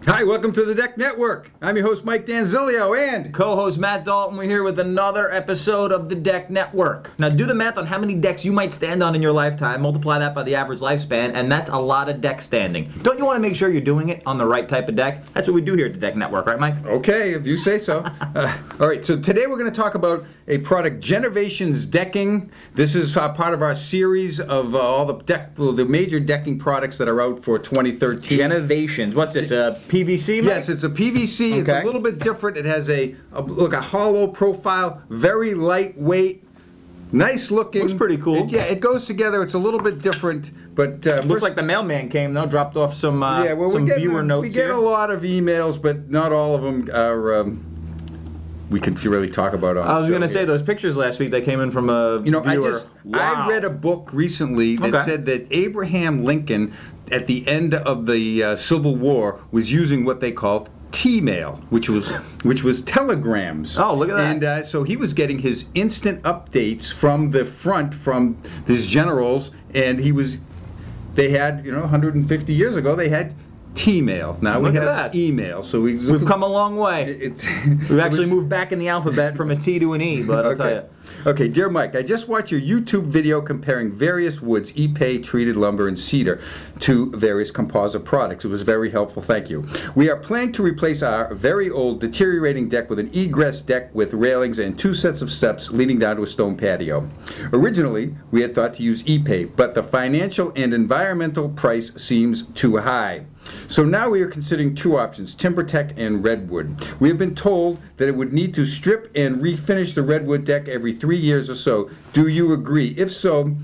Hi, welcome to the Deck Network. I'm your host, Mike Danzilio, and co-host Matt Dalton. We're here with another episode of the Deck Network. Now, do the math on how many decks you might stand on in your lifetime, multiply that by the average lifespan, and that's a lot of deck standing. Don't you want to make sure you're doing it on the right type of deck? That's what we do here at the Deck Network, right, Mike? Okay, if you say so. All right, so today we're going to talk about a product, Genovations Decking. This is part of our series of all the major decking products that are out for 2013. Genovations. What's this? PVC, Mike? Yes, it's a PVC. Okay. It's a little bit different. It has a hollow profile, very lightweight, nice looking. Looks pretty cool. It goes together. It's a little bit different, but looks like the mailman came though, dropped off some viewer notes. We get a lot of emails, but not all of them are. We can really talk about on. I was going to say those pictures last week that came in from a viewer. I read a book recently that said that Abraham Lincoln, at the end of the Civil War, was using what they called T-mail, which was telegrams. Oh, look at that! And so he was getting his instant updates from the front from his generals, and they had 150 years ago they had T-mail. Now we have email, so we've come a long way. We've actually moved back in the alphabet from a T to an E, but I'll tell you. Okay, dear Mike, I just watched your YouTube video comparing various woods, Ipe, treated lumber, and cedar, to various composite products. It was very helpful, thank you. We are planning to replace our very old, deteriorating deck with an egress deck with railings and 2 sets of steps leading down to a stone patio. Originally, we had thought to use Ipe, but the financial and environmental price seems too high. So now we are considering 2 options, TimberTech and redwood. We have been told that it would need to strip and refinish the redwood deck every 3 years or so. Do you agree? If so,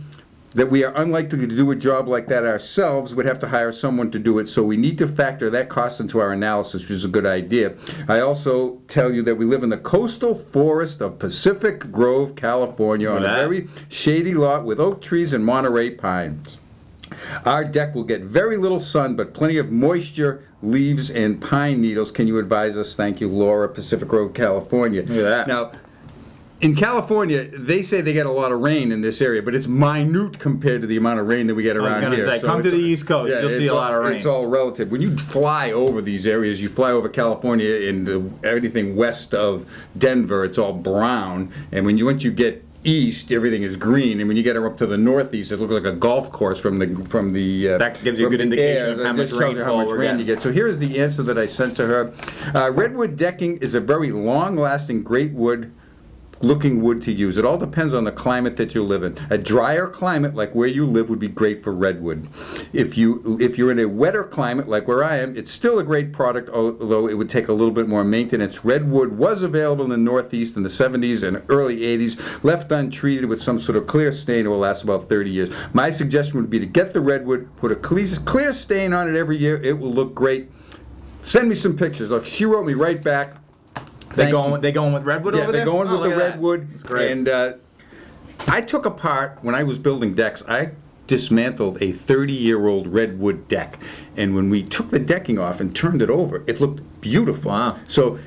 that we are unlikely to do a job like that ourselves, would have to hire someone to do it, so we need to factor that cost into our analysis, which is a good idea. I also tell you that we live in the coastal forest of Pacific Grove, California, on a very shady lot with oak trees and Monterey pines. Our deck will get very little sun, but plenty of moisture, leaves, and pine needles. Can you advise us? Thank you, Laura, Pacific Grove, California. Look at that. Now, in California, they say they get a lot of rain in this area, but it's minute compared to the amount of rain that we get around here. I was going to say, come to the East Coast, you'll see a lot of rain. It's all relative. When you fly over these areas, you fly over California and everything west of Denver, it's all brown. And once you get east, everything is green, and when you get up to the northeast, it looks like a golf course from the that gives you a good indication of how much rain you get. So here's the answer that I sent to her. Redwood decking is a very long-lasting, great looking wood to use. It all depends on the climate that you live in. A drier climate like where you live would be great for redwood. If you're in a wetter climate like where I am, it's still a great product, although it would take a little bit more maintenance. Redwood was available in the Northeast in the 70s and early 80s. Left untreated with some sort of clear stain, it will last about 30 years. My suggestion would be to get the redwood, put a clear stain on it every year. It will look great. Send me some pictures. Look, she wrote me right back. They going with redwood over there? Yeah, they're going with the redwood. That's great. And I took apart, when I was building decks, I dismantled a 30-year-old redwood deck. And when we took the decking off and turned it over, it looked beautiful. Wow. So,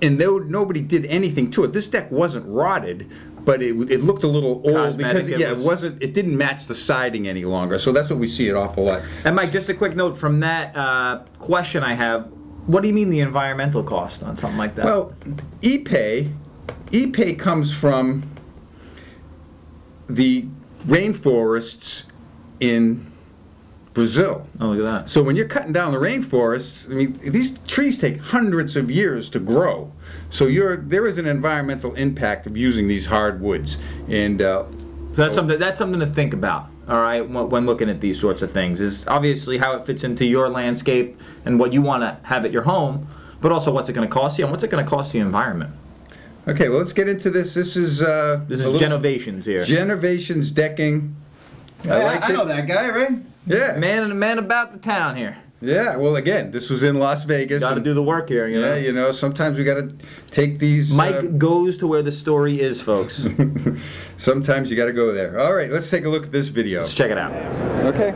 and nobody did anything to it. This deck wasn't rotted, but it looked a little old because it didn't match the siding any longer. So that's what we see an awful lot. And Mike, just a quick note from that question I have. What do you mean the environmental cost on something like that? Well, Ipe comes from the rainforests in Brazil. Oh, look at that. So when you're cutting down the rainforests, I mean, these trees take hundreds of years to grow. So there is an environmental impact of using these hardwoods. And so that's something to think about. All right, when looking at these sorts of things, is obviously how it fits into your landscape and what you want to have at your home, but also what's it going to cost you and what's it going to cost the environment. Okay, well, let's get into this. This is Genovations here. Genovations Decking. I know that guy, right? Yeah. Man about the town here. Yeah, well, again, this was in Las Vegas. Got to do the work here, you know. Yeah, you know, sometimes we got to take these. Mike goes to where the story is, folks. Sometimes you got to go there. All right, let's take a look at this video. Let's check it out. Okay.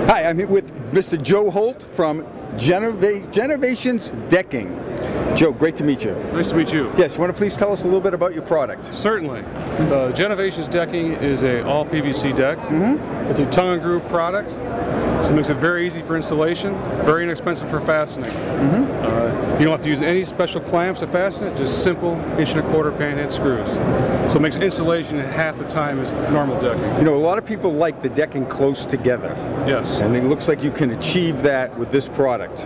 Hi, I'm here with Mr. Joe Holt from Genovations Decking. Joe, great to meet you. Nice to meet you. Yes, you want to please tell us a little bit about your product? Certainly. Genovations Decking is a all PVC deck. It's a tongue and groove product, so it makes it very easy for installation, very inexpensive for fastening. You don't have to use any special clamps to fasten it, just simple 1¼ panhead screws. So it makes installation in half the time as normal decking. You know, a lot of people like the decking close together. Yes. And it looks like you can achieve that with this product.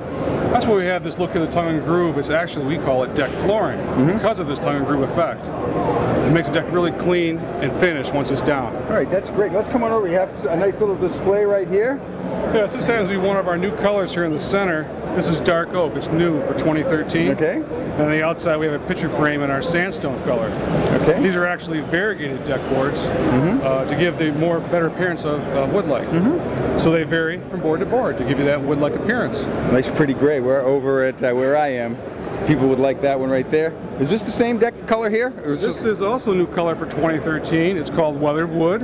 That's why we have this look of the tongue and groove. It's actually, we call it deck flooring because of this tongue and groove effect. It makes the deck really clean and finished once it's down. All right, that's great. Let's come on over. You have a nice little display right here. Yes, this happens to be one of our new colors here in the center. This is dark oak. It's new for 2013. Okay. And on the outside we have a picture frame in our sandstone color. Okay. These are actually variegated deck boards to give the better appearance of wood-like. So they vary from board to board to give you that wood-like appearance. Nice pretty gray. We're over at where I am. People would like that one right there. Is this the same deck color here? Or This is also a new color for 2013. It's called weathered wood.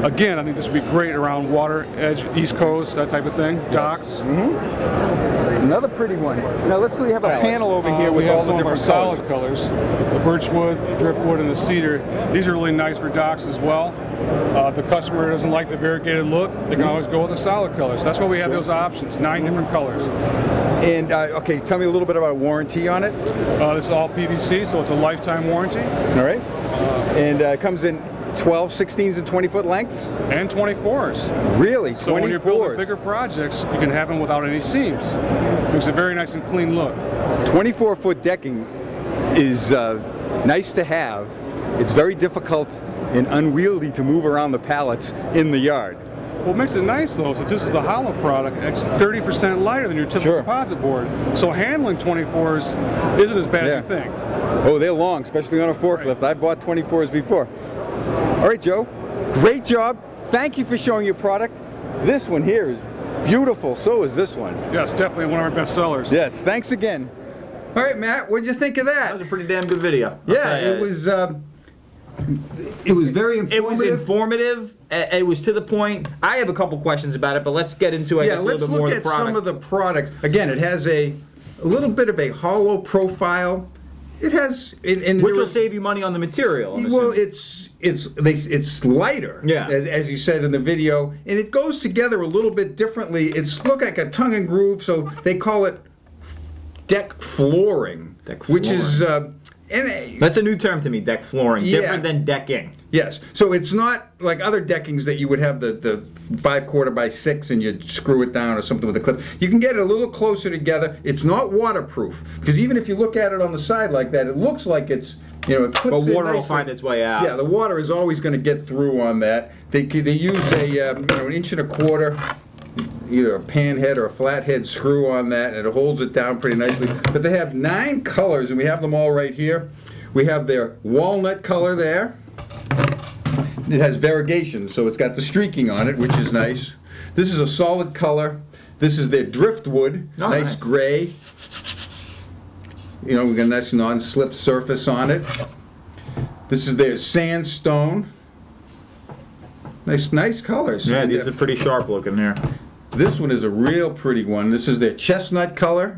Again, I think this would be great around water, edge, East Coast, that type of thing, docks. Another pretty one. Now let's go. You have a panel over here with we have all the some of our different solid colors. The birchwood, driftwood, and the cedar. These are really nice for docks as well. If the customer doesn't like the variegated look, they can always go with the solid colors. That's why we have those options, 9 different colors. And okay, tell me a little bit about warranty on it. This is all PVC, so it's a lifetime warranty. All right. And it comes in 12, 16s, and 20-foot lengths? And 24s. Really? So 24s? when you're building bigger projects, you can have them without any seams. Makes a very nice and clean look. 24-foot decking is nice to have. It's very difficult and unwieldy to move around the pallets in the yard. What makes it nice though, since this is the hollow product, it's 30% lighter than your typical composite board. So handling 24s isn't as bad as you think. Oh, they're long, especially on a forklift. I've bought 24s before. All right, Joe, great job. Thank you for showing your product. This one here is beautiful. So is this one. Yes, definitely one of our best sellers. Yes, thanks again. All right, Matt, what'd you think of that? That was a pretty damn good video. Yeah, it was very informative. It was informative. It was to the point. I have a couple questions about it, but let's get into it. Yeah, let's look at some of the products. Again, it has a little bit of a hollow profile. It has, which will save you money on the material. Well, it's lighter. Yeah, as you said in the video, and it goes together a little bit differently. It's look like a tongue and groove, so they call it deck flooring, which is. That's a new term to me, deck flooring. Yeah. Different than decking. Yes. So it's not like other deckings that you would have the 5/4 by 6 and you'd screw it down or something with a clip. You can get it a little closer together. It's not waterproof because even if you look at it on the side like that, it looks like it's, you know, it clips but water in will find its way out. Yeah, the water is always going to get through on that. They use a you know, 1¼ inch, either a panhead or a flathead screw on that, and it holds it down pretty nicely. But they have 9 colors, and we have them all right here. We have their walnut color there. It has variegations, so it's got the streaking on it, which is nice. This is a solid color. This is their driftwood, nice gray. You know, we got a nice non-slip surface on it. This is their sandstone. Nice colors. Yeah, these are pretty sharp looking there. This one is a real pretty one. This is their chestnut color.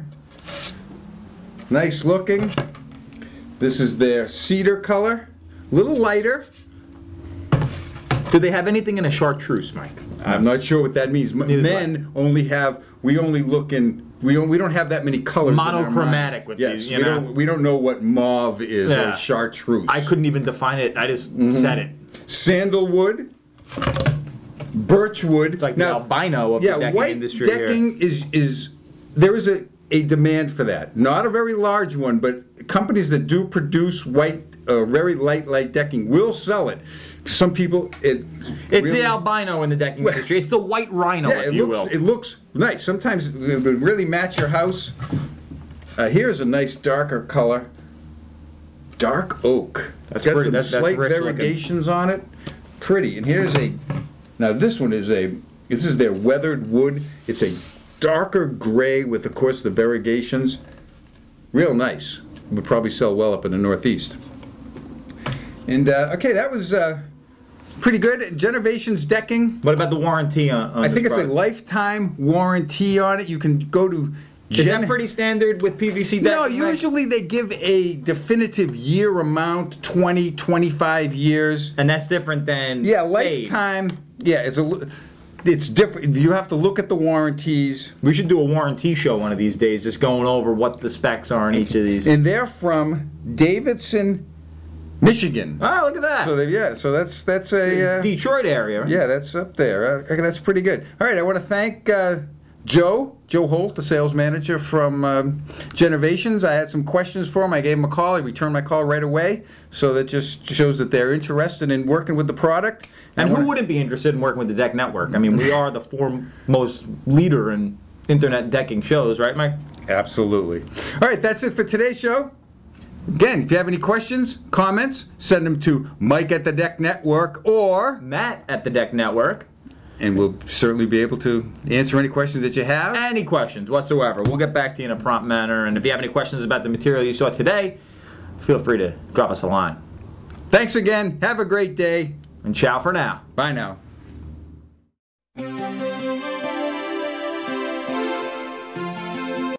Nice looking. This is their cedar color. A little lighter. Do they have anything in a chartreuse, Mike? I'm not sure what that means. Men only have, we only look in, we don't have that many colors. Monochromatic with these, you know? We don't know what mauve is or chartreuse. I couldn't even define it. I just said it. Sandalwood. Birchwood. It's like the albino of the decking industry here. Decking is there is a demand for that. Not a very large one, but companies that do produce white, very light decking will sell it. Some people, it's really, the albino in the decking industry. It's the white rhino, if you will. It looks nice. Sometimes it would really match your house. Here's a nice darker color. Dark oak. That's got pretty, some slight variegations on it. Pretty. And here's now this one is this is their weathered wood. It's a darker gray with, of course, the variegations. Real nice. Would probably sell well up in the Northeast. And okay, that was pretty good. Genovations Decking. What about the warranty on I think this it's product? a lifetime warranty on it. You can go to Is that pretty standard with PVC decking? No, usually they give a definitive year amount, 20, 25 years. And that's different than Yeah, lifetime. Yeah, it's different. You have to look at the warranties. We should do a warranty show one of these days, just going over what the specs are on each of these. And they're from Davidson, Michigan. Oh, look at that. So that's a Detroit area. Right? Yeah, that's up there. That's pretty good. All right, I want to thank Joe Holt, the sales manager from Genovations. I had some questions for him. I gave him a call. He returned my call right away. So that just shows that they're interested in working with the product. And who wouldn't be interested in working with the Deck Network? I mean, we are the foremost leader in internet decking shows, right, Mike? Absolutely. All right, that's it for today's show. Again, if you have any questions, comments, send them to Mike at the Deck Network or Matt at the Deck Network. And we'll certainly be able to answer any questions that you have. Any questions whatsoever. We'll get back to you in a prompt manner. And if you have any questions about the material you saw today, feel free to drop us a line. Thanks again. Have a great day. And ciao for now. Bye now.